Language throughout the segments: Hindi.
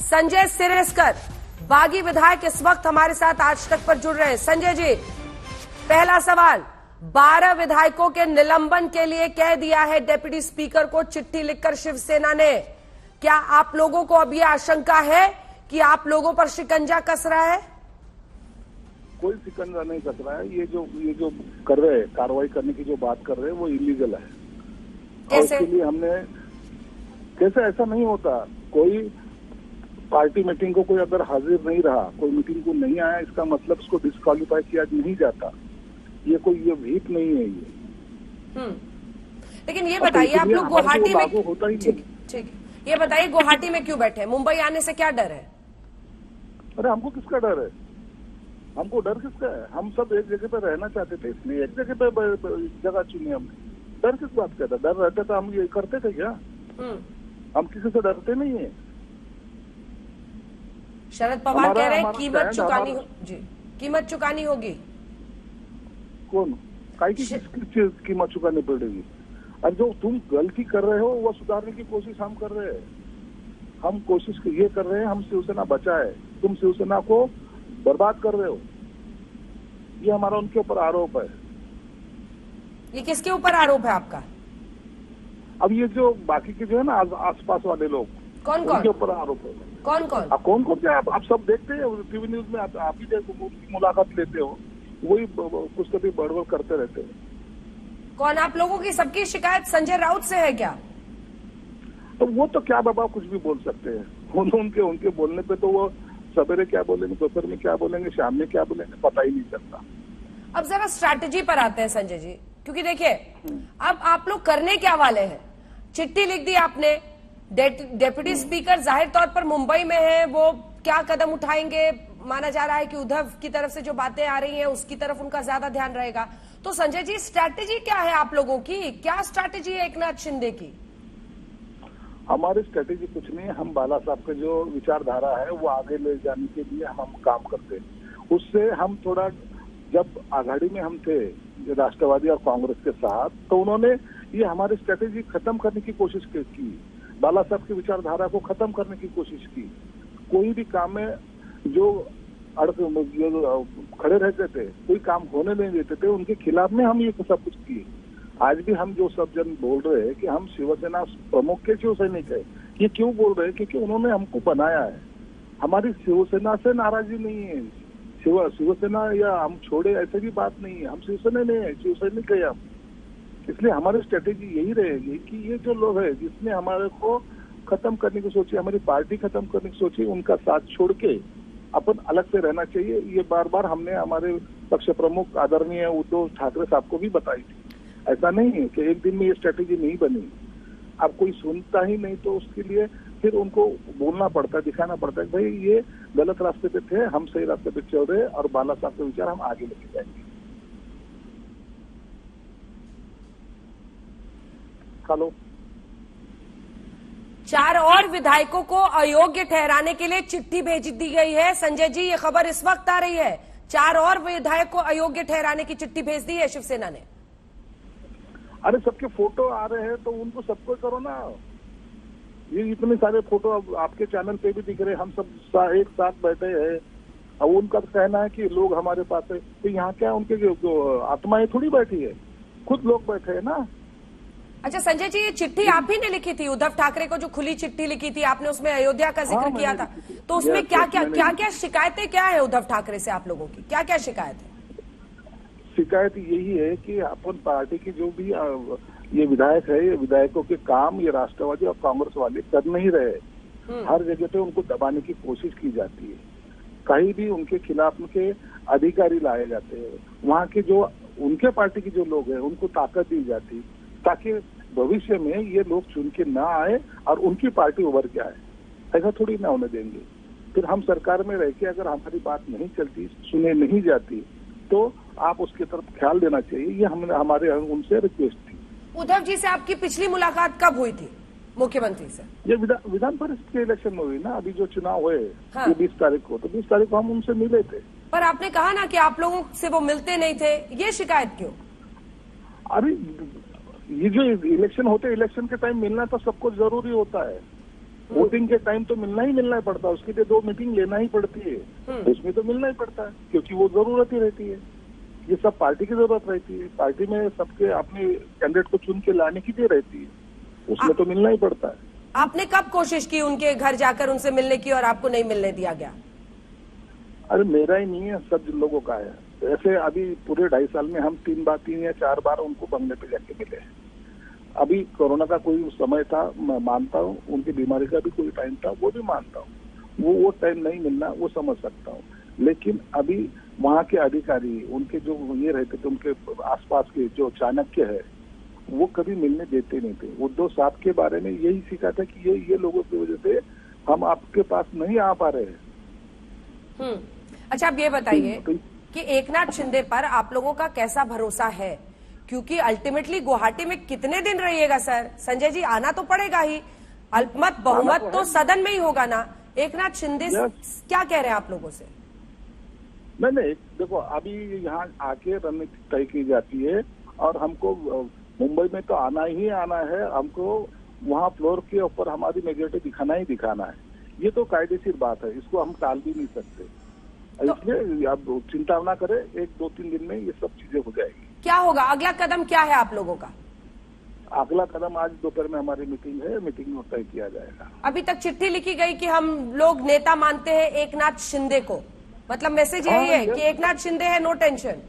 संजय सिरस्कर, बागी विधायक इस वक्त हमारे साथ आज तक पर जुड़ रहे हैं। संजय जी, पहला सवाल, 12 विधायकों के निलंबन के लिए कह दिया है डिप्टी स्पीकर को चिट्ठी लिखकर शिवसेना ने। क्या आप लोगों को अब यह आशंका है कि आप लोगों पर शिकंजा कस रहा है? कोई शिकंजा नहीं कस रहा है। ये जो कर रहे हैं, कार्रवाई करने की जो बात कर रहे हैं, वो इलीगल है। कैसे? और इसके लिए हमने कैसे, ऐसा नहीं होता। कोई पार्टी मीटिंग को कोई अगर हाजिर नहीं रहा, कोई मीटिंग को नहीं आया, इसका मतलब उसको डिस्क्वालीफाई किया नहीं जाता। ये व्हीप नहीं है ये। लेकिन ये बताइए, आप लोग गुवाहाटी में होता ही ठीक, ये बताइए गुवाहाटी में क्यों बैठे? मुंबई आने से क्या डर है? अरे हमको किसका डर है? हमको डर किसका है? हम सब एक जगह पे रहना चाहते थे, इसलिए एक जगह पे जगह चुनी हमने। डर किस बात का था? डर रहता था हम ये करते थे क्या? हम किसी से डरते नहीं है। शरद पवार कह रहे हैं कीमत चुकानी जी, कीमत चुकानी होगी। कौन? काहे की किस कीमत चुकानी पड़ेगी? और जो तुम गलती कर रहे हो वो सुधारने की कोशिश हम कर रहे हैं। हम कोशिश ये कर रहे हैं, हम शिवसेना बचाए, तुम शिवसेना को बर्बाद कर रहे हो। ये हमारा उनके ऊपर आरोप है। ये किसके ऊपर आरोप है आपका? अब ये जो बाकी के जो है ना आसपास वाले लोग, कौन उनके ऊपर आरोप है। कौन कौन क्या आप सब देखते हैं टीवी न्यूज में, आप ही उसकी मुलाकात लेते हो, वही कुछ कभी बड़बड़ करते रहते हैं। कौन? आप लोगों की सबकी शिकायत संजय राउत से है क्या? तो वो तो क्या बाबा कुछ भी बोल सकते हैं। उनके बोलने पे तो वो सवेरे क्या बोलेंगे, दोपहर में क्या बोलेंगे, शाम में क्या बोलेंगे, पता ही नहीं चलता। अब जरा स्ट्रैटेजी पर आते हैं संजय जी, क्योंकि देखिए अब आप लोग करने क्या वाले हैं? चिट्ठी लिख दी आपने, डेप्यूटी स्पीकर जाहिर तौर पर मुंबई में है, वो क्या कदम उठाएंगे? माना जा रहा है कि उद्धव की तरफ से जो बातें आ रही हैं उसकी तरफ उनका ज्यादा ध्यान रहेगा। तो संजय जी, स्ट्रैटेजी क्या है आप लोगों की? क्या स्ट्रैटेजी है एकनाथ शिंदे की? हमारी स्ट्रैटेजी कुछ नहीं है। हम बाला साहब के जो विचारधारा है वो आगे ले जाने के लिए हम काम करते हैं। उससे हम थोड़ा, जब आघाड़ी में हम थे राष्ट्रवादी और कांग्रेस के साथ, तो उन्होंने ये हमारी स्ट्रैटेजी खत्म करने की कोशिश की। बाला साहब की विचारधारा को खत्म करने की कोशिश की। कोई भी काम में जो खड़े रहते थे, कोई काम होने नहीं देते थे, उनके खिलाफ में हम ये सब कुछ किए। आज भी हम जो सब जन बोल रहे हैं कि हम शिवसेना प्रमुख के शिव सैनिक है, ये क्यों बोल रहे हैं? क्योंकि उन्होंने हमको बनाया है। हमारी शिवसेना से नाराजगी नहीं है। शिवसेना या हम छोड़े ऐसे भी बात नहीं है। हम शिवसेना नहीं है, शिव सैनिक है हम। इसलिए हमारी स्ट्रेटेजी यही रहेगी कि ये जो लोग है जिसने हमारे को खत्म करने की सोची, हमारी पार्टी खत्म करने की सोची, उनका साथ छोड़ के अपन अलग से रहना चाहिए। ये बार बार हमने हमारे पक्ष प्रमुख आदरणीय उद्धव ठाकरे साहब को भी बताई थी। ऐसा नहीं है कि एक दिन में ये स्ट्रेटेजी नहीं बनी। अब कोई सुनता ही नहीं तो उसके लिए फिर उनको बोलना पड़ता है, दिखाना पड़ता है भाई ये गलत रास्ते पे थे, हम सही रास्ते पे चल रहे हैं और बाला साहब के विचार हम आगे लेके जाएंगे। हेलो, 4 और विधायकों को अयोग्य ठहराने के लिए चिट्ठी भेज दी गई है। संजय जी, ये खबर इस वक्त आ रही है, 4 और विधायक को अयोग्य ठहराने की चिट्ठी भेज दी है शिवसेना ने। अरे सबके फोटो आ रहे हैं तो उनको सबको करो ना। ये इतने सारे फोटो अब आपके चैनल पे भी दिख रहे हैं। हम सब एक साथ बैठे हैं और उनका कहना है कि लोग हमारे पास है, तो यहाँ क्या उनके जो आत्माएं थोड़ी बैठी है, खुद लोग बैठे हैं ना। अच्छा संजय जी, ये चिट्ठी आप ही ने लिखी थी? उद्धव ठाकरे को जो खुली चिट्ठी लिखी थी आपने, उसमें अयोध्या का जिक्र किया था, तो उसमें क्या शिकायतें क्या है उद्धव ठाकरे से आप लोगों की? क्या क्या शिकायत है? शिकायत यही है कि अपन पार्टी की जो भी ये विधायक है, ये विधायकों के काम ये राष्ट्रवादी और कांग्रेस वाले कर नहीं रहे। हर जगह पे उनको दबाने की कोशिश की जाती है। कहीं भी उनके खिलाफ उनके अधिकारी लाए जाते हैं। वहाँ के जो उनके पार्टी के जो लोग हैं उनको ताकत दी जाती, ताकि भविष्य में ये लोग चुन के ना आए और उनकी पार्टी उभर के आए। ऐसा थोड़ी ना होने देंगे। फिर हम सरकार में रह के अगर हमारी बात नहीं चलती, सुने नहीं जाती, तो आप उसकी तरफ ख्याल देना चाहिए। ये हमने हमारे उनसे रिक्वेस्ट थी। उद्धव जी से आपकी पिछली मुलाकात कब हुई थी मुख्यमंत्री से? ये विधान परिषद के इलेक्शन में हुई ना, अभी जो चुनाव हुए। हाँ। ये 20 तारीख को, तो 20 तारीख को हम उनसे मिले थे। पर आपने कहा ना कि आप लोगों से वो मिलते नहीं थे, ये शिकायत क्यों? अरे ये जो इलेक्शन होते, इलेक्शन के टाइम मिलना तो सबको जरूरी होता है। वोटिंग के टाइम तो मिलना ही पड़ता है, उसके लिए 2 मीटिंग लेना ही पड़ती है, उसमें तो मिलना ही पड़ता है क्योंकि वो जरूरत ही रहती है। ये सब पार्टी की जरूरत रहती है, पार्टी में सबके अपने कैंडिडेट को चुन के लाने की भी रहती है, उसमें तो मिलना ही पड़ता है। आपने कब कोशिश की उनके घर जाकर उनसे मिलने की और आपको नहीं मिलने दिया गया? अरे मेरा ही नहीं है, सब लोगों का है। ऐसे अभी पूरे 2.5 साल में हम 3 या 4 बार उनको बंगले पे जाके मिले हैं। अभी कोरोना का कोई समय था, मैं मानता हूँ, उनकी बीमारी का भी कोई टाइम था, वो भी मानता हूँ, वो टाइम नहीं मिलना वो समझ सकता हूँ। लेकिन अभी वहाँ के अधिकारी, उनके जो ये रहते थे, उनके आसपास के जो चाणक्य है, वो कभी मिलने देते नहीं थे। उद्धव साहब के बारे में यही सीखा था कि ये लोगों की वजह से हम आपके पास नहीं आ पा रहे हैं। अच्छा, आप ये बताइए कि एकनाथ शिंदे पर आप लोगों का कैसा भरोसा है, क्योंकि अल्टीमेटली गुवाहाटी में कितने दिन रहिएगा सर? संजय जी, आना तो पड़ेगा ही, अल्पमत बहुमत तो सदन में ही होगा ना। एकनाथ शिंदे क्या कह रहे हैं आप लोगों से? नहीं, देखो अभी यहाँ आके रणनीति तय की जाती है और हमको मुंबई में तो आना ही आना है, हमको वहाँ फ्लोर के ऊपर हमारी मेजोरिटी दिखाना ही दिखाना है। ये तो कायदेशीर बात है, इसको हम टाल भी नहीं सकते। इसलिए आप चिंता ना करें, 1-2-3 दिन में ये सब चीजें हो जाएगी। क्या होगा अगला कदम, क्या है आप लोगों का अगला कदम? आज दोपहर में हमारी मीटिंग है, मीटिंग में तय किया जाएगा। अभी तक चिट्ठी लिखी गई कि हम लोग नेता मानते हैं एकनाथ शिंदे को, मतलब मैसेज यही है कि एकनाथ शिंदे है, नो टेंशन।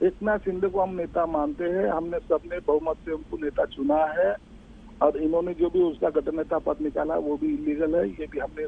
एकनाथ शिंदे को हम नेता मानते हैं, हमने सबने बहुमत से उनको नेता चुना है और इन्होंने जो भी उसका गठन नेता पद निकाला वो भी इलीगल है। ये भी हमने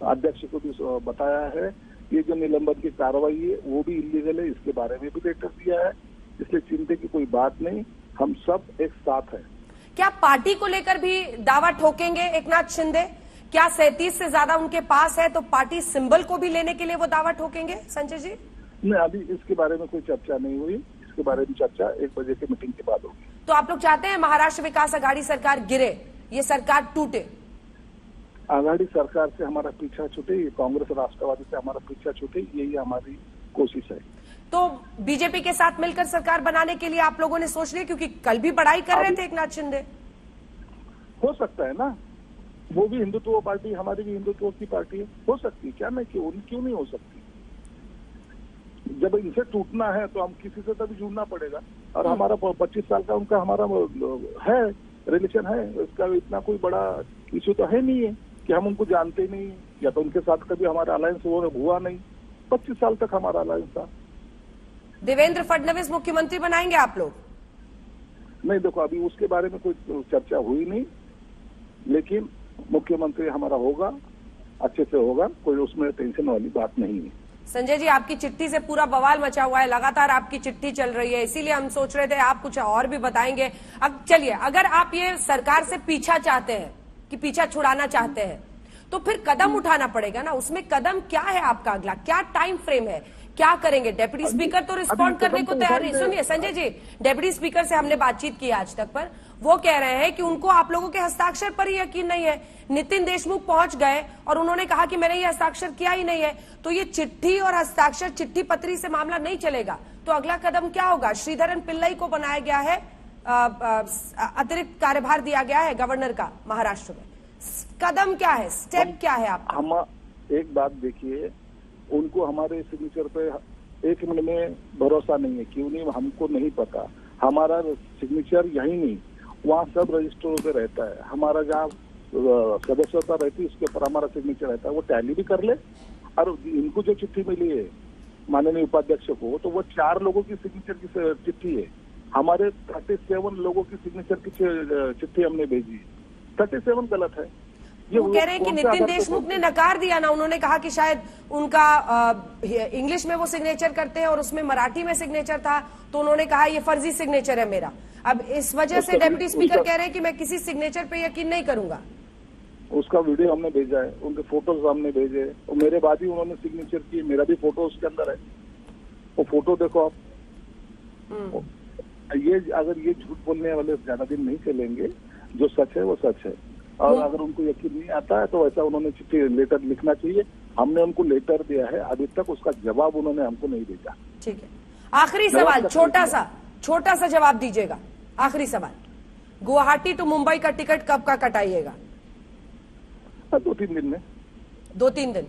अध्यक्ष को भी बताया है। ये जो निलंबन की कार्रवाई है वो भी इलीगल है, इसके बारे में भी लेटर दिया है। इसलिए चिंता की कोई बात नहीं, हम सब एक साथ हैं। क्या पार्टी को लेकर भी दावा ठोकेंगे एकनाथ शिंदे? क्या 37 से ज्यादा उनके पास है तो पार्टी सिंबल को भी लेने के लिए वो दावा ठोकेंगे? संजय जी, नहीं, अभी इसके बारे में कोई चर्चा नहीं हुई। इसके बारे में चर्चा 1 बजे की मीटिंग के बाद होगी। तो आप लोग चाहते हैं महाराष्ट्र विकास आघाड़ी सरकार गिरे, ये सरकार टूटे? आघाड़ी सरकार से हमारा पीछा छूटे, ये कांग्रेस राष्ट्रवादी से हमारा पीछा छूटे, यही हमारी कोशिश है। तो बीजेपी के साथ मिलकर सरकार बनाने के लिए आप लोगों ने सोच लिया? क्योंकि कल भी बड़ाई कर रहे थे एकनाथ शिंदे। हो सकता है ना, वो भी हिंदुत्व पार्टी, हमारी भी हिंदुत्व की पार्टी है, हो सकती है, क्या नहीं, क्यों नहीं हो सकती। जब इनसे टूटना है तो हम किसी से तभी जुड़ना पड़ेगा। और हमारा 25 साल का उनका हमारा है रिलेशन है, इसका इतना कोई बड़ा इश्यू तो है नहीं है कि हम उनको जानते नहीं, या तो उनके साथ कभी हमारा अलायंस हुआ नहीं। 25 साल तक हमारा अलायंस था। देवेंद्र फडणवीस मुख्यमंत्री बनाएंगे आप लोग? नहीं, देखो अभी उसके बारे में कोई चर्चा हुई नहीं, लेकिन मुख्यमंत्री हमारा होगा, अच्छे से होगा, कोई उसमें टेंशन वाली बात नहीं है। संजय जी, आपकी चिट्ठी से पूरा बवाल मचा हुआ है, लगातार आपकी चिट्ठी चल रही है, इसीलिए हम सोच रहे थे आप कुछ और भी बताएंगे। अब चलिए, अगर आप ये सरकार से पीछा चाहते हैं कि पीछा छुड़ाना चाहते हैं तो फिर कदम उठाना पड़ेगा ना। उसमें कदम क्या है आपका अगला, क्या टाइम फ्रेम है, क्या करेंगे? डेप्यूटी स्पीकर तो रिस्पॉन्ड करने को तैयार नहीं। सुनिए संजय जी, डेप्यूटी स्पीकर से हमने बातचीत की आज तक पर, वो कह रहे हैं कि उनको आप लोगों के हस्ताक्षर पर ही यकीन नहीं है। नितिन देशमुख पहुंच गए और उन्होंने कहा कि मैंने ये हस्ताक्षर किया ही नहीं है। तो ये चिट्ठी और हस्ताक्षर, चिट्ठी पत्री से मामला नहीं चलेगा। तो अगला कदम क्या होगा? श्रीधरन पिल्लई को बनाया गया है, अतिरिक्त कार्यभार दिया गया है गवर्नर का महाराष्ट्र में। कदम क्या है, स्टेप क्या है आपका? हम एक बात देखिए, उनको हमारे सिग्नेचर पे 1 मिनट में भरोसा नहीं है। क्यों नहीं, हमको नहीं पता। हमारा सिग्नेचर यही नहीं, वहाँ सब रजिस्टरों पे रहता है। हमारा जहाँ सदस्यता रहती है उसके ऊपर हमारा सिग्नेचर रहता है, वो टैली भी कर ले। और इनको जो चिट्ठी मिली है माननीय उपाध्यक्ष को, तो वो 4 लोगों की सिग्नेचर की चिट्ठी है। हमारे 37 लोगों की सिग्नेचर की चिट्ठी हमने भेजी, 37 गलत है। ये वो कह रहे हैं कि नितिन देशमुख ने नकार दिया ना, उन्होंने कहा कि शायद उनका इंग्लिश में वो सिग्नेचर करते हैं और उसमें मराठी में सिग्नेचर था, तो उन्होंने कहा ये फर्जी सिग्नेचर है मेरा। अब इस वजह से डेप्यूटी स्पीकर कह रहे हैं कि मैं किसी सिग्नेचर पे यकीन नहीं करूंगा। उसका वीडियो हमने भेजा है, उनके फोटोज हमने भेजे, और मेरे बाद ही उन्होंने सिग्नेचर किए, मेरा भी फोटो उसके अंदर है, वो फोटो देखो आप। ये अगर ये झूठ बोलने वाले ज्यादा दिन नहीं चलेंगे, जो सच है वो सच है। और अगर उनको यकीन नहीं आता है तो वैसा उन्होंने चिट्ठी लेटर लिखना चाहिए। हमने उनको लेटर दिया है, अभी तक उसका जवाब उन्होंने हमको नहीं भेजा। ठीक है, आखिरी सवाल, छोटा सा जवाब दीजिएगा। आखिरी सवाल, गुवाहाटी टू मुंबई का टिकट कब का कटाइएगा? 2-3 दिन में। 2-3 दिन।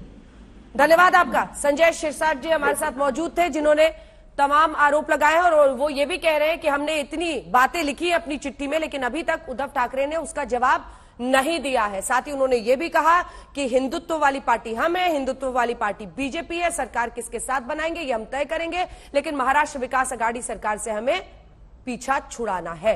धन्यवाद आपका। संजय शिरसाट जी हमारे साथ मौजूद थे, जिन्होंने तमाम आरोप लगाए हैं और वो ये भी कह रहे हैं कि हमने इतनी बातें लिखी अपनी चिट्ठी में, लेकिन अभी तक उद्धव ठाकरे ने उसका जवाब नहीं दिया है। साथ ही उन्होंने ये भी कहा कि हिंदुत्व वाली पार्टी हम है, हिंदुत्व वाली पार्टी बीजेपी है, सरकार किसके साथ बनाएंगे ये हम तय करेंगे, लेकिन महाराष्ट्र विकास अघाड़ी सरकार से हमें पीछा छुड़ाना है।